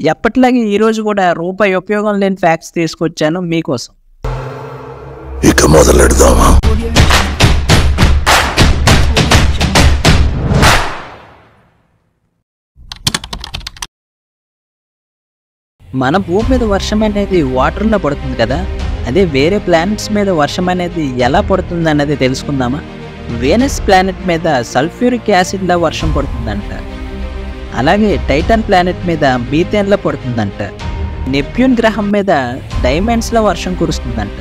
ఎప్పటిలాగే ఈరోజు కూడా రూపాయి ఉపయోగం లేని ఫ్యాక్ట్స్ తీసుకొచ్చాను మీకోసం. ఇక మొదలెడదామా? మన భూమి మీద వర్షం అనేది వాటర్లో పడుతుంది కదా, అదే వేరే ప్లానెట్స్ మీద వర్షం అనేది ఎలా పడుతుంది అన్నది తెలుసుకుందామా? వేనస్ ప్లానెట్ మీద సల్ఫ్యూరిక్ యాసిడ్లో వర్షం పడుతుందంట. అలాగే టైటాన్ ప్లానెట్ మీద మీథేన్లో పడుతుందంట. నెప్ట్యూన్ గ్రహం మీద డైమండ్స్లో వర్షం కురుస్తుందంట.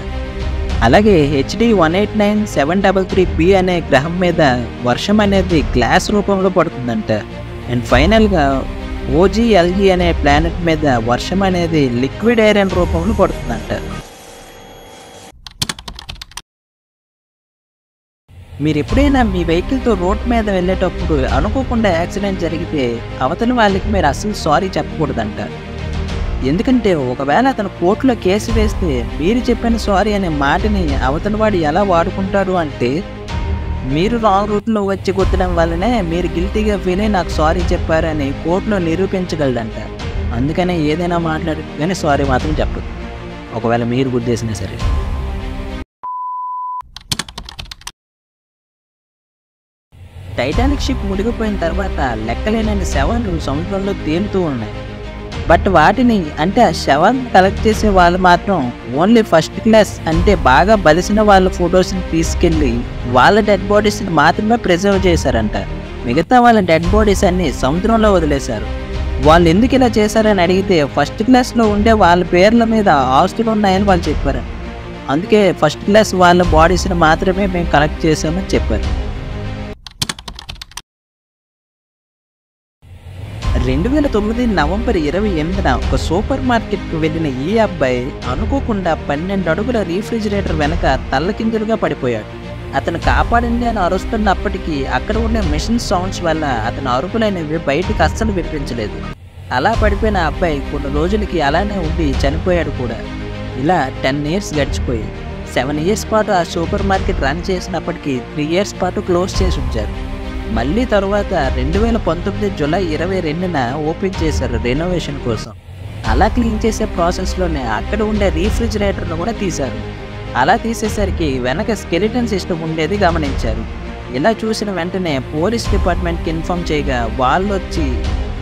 అలాగే HD 189733b అనే గ్రహం మీద వర్షం అనేది గ్లాస్ రూపంలో పడుతుందంట. అండ్ ఫైనల్గా OGLG అనే ప్లానెట్ మీద వర్షం అనేది లిక్విడ్ ఐరన్ రూపంలో పడుతుందంట. మీరు ఎప్పుడైనా మీ వెహికల్తో రోడ్ మీద వెళ్ళేటప్పుడు అనుకోకుండా యాక్సిడెంట్ జరిగితే అవతల వాళ్ళకి మీరు అసలు సారీ చెప్పకూడదంట. ఎందుకంటే ఒకవేళ అతను కోర్టులో కేసు వేస్తే మీరు చెప్పిన సారీ అనే మాటని అవతల వాడు ఎలా వాడుకుంటారు అంటే, మీరు రాంగ్ రూట్లో వచ్చి గుద్దడం వల్లనే మీరు గిల్టీగా ఫీల్ అయ్యి నాకు సారీ చెప్పారని కోర్టులో నిరూపించగలడంట. అందుకనే ఏదైనా మాట్లాడి కానీ సారీ మాత్రం చెప్పదు, ఒకవేళ మీరు గుద్దేసినా సరే. టైటానిక్ షిప్ మునిగిపోయిన తర్వాత లెక్కలేనన్ని శవాలు సముద్రంలో తేలుతూ ఉన్నాయి. బట్ వాటిని అంటే ఆ శవాలను కలెక్ట్ చేసే వాళ్ళు మాత్రం ఓన్లీ ఫస్ట్ క్లాస్ అంటే బాగా బలిసిన వాళ్ళ ఫొటోస్ని తీసుకెళ్ళి వాళ్ళ డెడ్ బాడీస్ని మాత్రమే ప్రిజర్వ్ చేశారంట. మిగతా వాళ్ళ డెడ్ బాడీస్ అన్ని సముద్రంలో వదిలేశారు. వాళ్ళు ఎందుకు ఇలా చేశారని అడిగితే ఫస్ట్ క్లాస్లో ఉండే వాళ్ళ పేర్ల మీద ఆస్తులు ఉన్నాయని వాళ్ళు చెప్పారు. అందుకే ఫస్ట్ క్లాస్ వాళ్ళ బాడీస్ని మాత్రమే మేము కలెక్ట్ చేసామని చెప్పారు. 2009 నవంబర్ 28న ఒక సూపర్ మార్కెట్కి వెళ్ళిన ఈ అబ్బాయి అనుకోకుండా 12 అడుగుల రీఫ్రిజిరేటర్ వెనక తల్లకిందులుగా పడిపోయాడు. అతను కాపాడండి అని అరుస్తున్నప్పటికీ అక్కడ ఉండే మిషన్ సౌండ్స్ వల్ల అతని అరుపులనేవి బయటికి అస్సలు వినిపించలేదు. అలా పడిపోయిన అబ్బాయి కొన్ని రోజులకి అలానే ఉండి చనిపోయాడు కూడా. ఇలా 10 ఇయర్స్ గడిచిపోయి 7 ఇయర్స్ పాటు ఆ సూపర్ మార్కెట్ రన్ చేసినప్పటికీ 3 ఇయర్స్ పాటు క్లోజ్ చేసి ఉంచారు. మళ్ళీ తర్వాత 2019 జూలై 22న ఓపెన్ చేశారు రెనోవేషన్ కోసం. అలా క్లీన్ చేసే ప్రాసెస్లోనే అక్కడ ఉండే రీఫ్రిజిరేటర్ను కూడా తీశారు. అలా తీసేసరికి వెనక స్కెలిటన్ సిస్టమ్ ఉండేది గమనించారు. ఇలా చూసిన వెంటనే పోలీస్ డిపార్ట్మెంట్కి ఇన్ఫామ్ చేయగా వాళ్ళు వచ్చి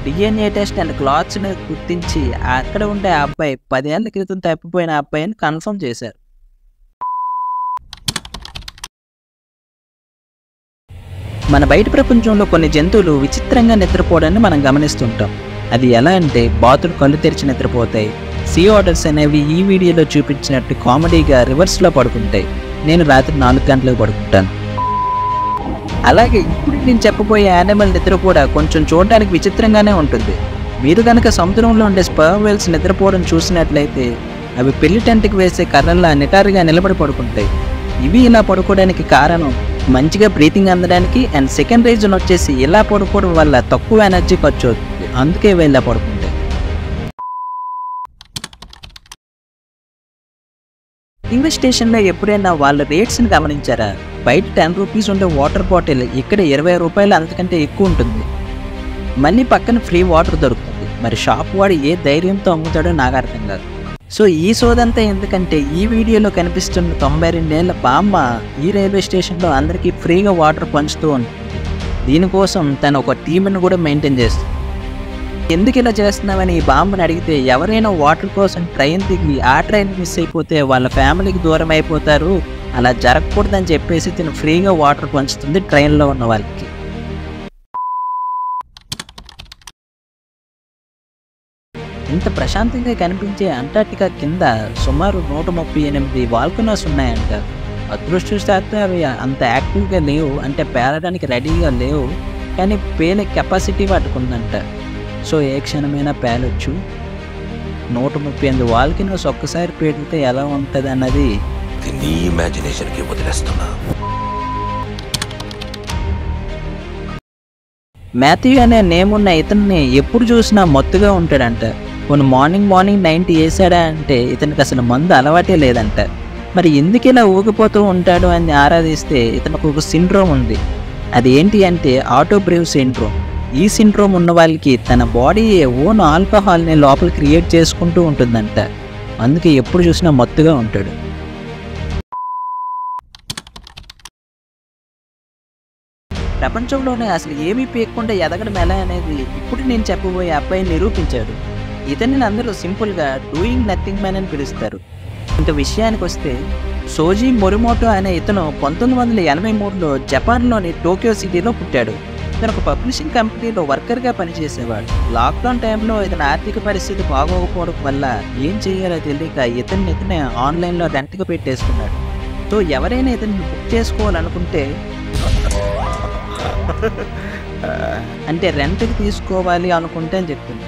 DNA టెస్ట్ అండ్ క్లాత్స్ని గుర్తించి అక్కడ ఉండే అబ్బాయి 10 ఏళ్ల క్రితం తప్పిపోయిన అబ్బాయిని కన్ఫర్మ్ చేశారు. మన బయట ప్రపంచంలో కొన్ని జంతువులు విచిత్రంగా నిద్రపోవడాన్ని మనం గమనిస్తుంటాం. అది ఎలా అంటే బాతులు కళ్ళు తెరిచి నిద్రపోతాయి. సీ ఆటర్స్ అనేవి ఈ వీడియోలో చూపించినట్టు కామెడీగా రివర్స్లో పడుకుంటాయి. నేను రాత్రి 4 గంటలకు పడుకుంటాను. అలాగే ఇప్పుడు నేను చెప్పబోయే యానిమల్ నిద్ర కూడా కొంచెం చూడడానికి విచిత్రంగానే ఉంటుంది. మీరు కనుక సముద్రంలో ఉండే స్పర్మ్ వేల్స్ నిద్రపోవడం చూసినట్లయితే అవి పెళ్లి టెంట్కి వేసే కర్రల్లా నిటారుగా నిలబడి పడుకుంటాయి. ఇవి ఇలా పడుకోవడానికి కారణం మంచిగా బ్రీతింగ్ అందడానికి అండ్ సెకండ్ రీజన్ వచ్చేసి ఇలా పడుకోవడం వల్ల తక్కువ ఎనర్జీ ఖర్చు అవుతుంది. అందుకే ఇవి ఇలా పడుకుంటాయి. రైల్వే స్టేషన్లో ఎప్పుడైనా వాళ్ళ రేట్స్ని గమనించారా? బయట 10 రూపీస్ ఉండే వాటర్ బాటిల్ ఇక్కడ 20 రూపాయలు అంతకంటే ఎక్కువ ఉంటుంది. మళ్ళీ పక్కన ఫ్రీ వాటర్ దొరుకుతుంది. మరి షాప్ వాడు ఏ ధైర్యంతో అమ్ముతాడో నాకు అర్థం కాదు. సో ఈ సోదంతా ఎందుకంటే ఈ వీడియోలో కనిపిస్తున్న 92 ఏళ్ల బామ్మ ఈ రైల్వే స్టేషన్లో అందరికీ ఫ్రీగా వాటర్ పంచుతూ ఉంటుంది. దీనికోసం తను ఒక టీంను కూడా మెయింటైన్ చేస్తుంది. ఎందుకు ఇలా చేస్తున్నామని ఈ బామ్మని అడిగితే ఎవరైనా వాటర్ కోసం ట్రైన్ దిగి ఆ ట్రైన్ మిస్ అయిపోతే వాళ్ళ ఫ్యామిలీకి దూరం అయిపోతారు, అలా జరగకూడదని చెప్పేసి తను ఫ్రీగా వాటర్ పంచుతుంది ట్రైన్లో ఉన్న వాళ్ళకి. ఇంత ప్రశాంతంగా కనిపించే అంటార్టికా కింద సుమారు 138 వాల్కనోస్ ఉన్నాయంట. అదృష్టశాత్తు అవి అంత యాక్టివ్గా లేవు, అంటే పేలడానికి రెడీగా లేవు, కానీ పేలే కెపాసిటీ వాటికుందంట. సో ఏ క్షణమైనా పేలొచ్చు. 138 వాల్కనోస్ ఒక్కసారి పేలితే ఎలా ఉంటుంది అన్నది నీ ఇమాజినేషన్కి వదిలేస్తున్నా. మాథ్యూ అనే నేమ్ ఉన్న ఇతన్ని ఎప్పుడు చూసినా మత్తుగా ఉంటాడంట. కొన్ని మార్నింగ్ 90 వేసాడా అంటే ఇతనికి అసలు మందు అలవాటే లేదంట. మరి ఎందుకు ఇలా ఊగిపోతూ ఉంటాడు అని ఆరాధిస్తే ఇతనికి ఒక సిండ్రోమ్ ఉంది. అది ఏంటి అంటే ఆటో బ్రేవ్ సిండ్రోమ్. ఈ సిండ్రోమ్ ఉన్న వాళ్ళకి తన బాడీ ఓన్ ఆల్కహాల్ని లోపల క్రియేట్ చేసుకుంటూ ఉంటుందంట. అందుకే ఎప్పుడు చూసినా మత్తుగా ఉంటాడు. ప్రపంచంలోనే అసలు ఏమీ పేయకుండా ఎదగడం ఎలా అనేది ఇప్పుడు నేను చెప్పబోయే అబ్బాయి నిరూపించాడు. ఇతన్ని అందరూ సింపుల్గా డూయింగ్ నథింగ్ మ్యాన్ అని పిలుస్తారు. ఇంక విషయానికి వస్తే సోజీ మొరిమోటో అనే ఇతను 1983లో జపాన్లోని టోక్యో సిటీలో పుట్టాడు. ఇతను ఒక పబ్లిషింగ్ కంపెనీలో వర్కర్గా పనిచేసేవాడు. లాక్డౌన్ టైంలో ఇతని ఆర్థిక పరిస్థితి బాగోకపోవడం వల్ల ఏం చేయాలో తెలియక ఇతనే ఆన్లైన్లో రెంట్గా పెట్టేసుకున్నాడు. సో ఎవరైనా ఇతన్ని బుక్ చేసుకోవాలనుకుంటే అంటే రెంట్కి తీసుకోవాలి అనుకుంటే అని చెప్తుంది.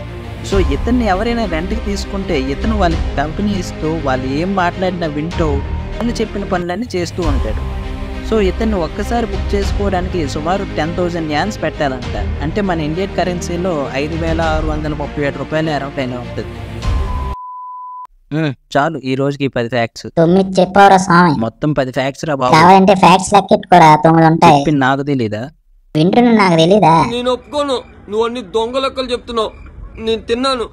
సో ఇతన్ని ఎవరైనా రెంట్కి తీసుకుంటే ఇతను వాళ్ళకి కంపెనీ ఇస్తూ వాళ్ళు ఏం మాట్లాడినా వింటూ వాళ్ళు చెప్పిన పనులన్నీ చేస్తూ ఉంటాడు. సో ఇతన్ని ఒక్కసారి బుక్ చేసుకోవడానికి సుమారు 10,000 యాన్స్ పెట్టాలంట. అంటే మన ఇండియన్ కరెన్సీలో 5,637 రూపాయలు అరవైనా ఉంటుంది. చాలు ఈ రోజుకి 10 ఫ్యాక్ట్స్. 9 చెప్పవరా స్వామి? మొత్తం 10 ఫ్యాక్ట్స్ రా బాబు. కావాలంటే ఫ్యాక్ట్స్ లెక్కెట్టుకోరా, 9 ఉంటాయి. చెప్పింది నాకు తెలీదా? వింటున్నా, నాకు తెలీదా? నేను ఒప్పుకోను, నువ్వు అన్ని దొంగ లెక్కలు చెప్తున్నావు. నేను తిన్నాను.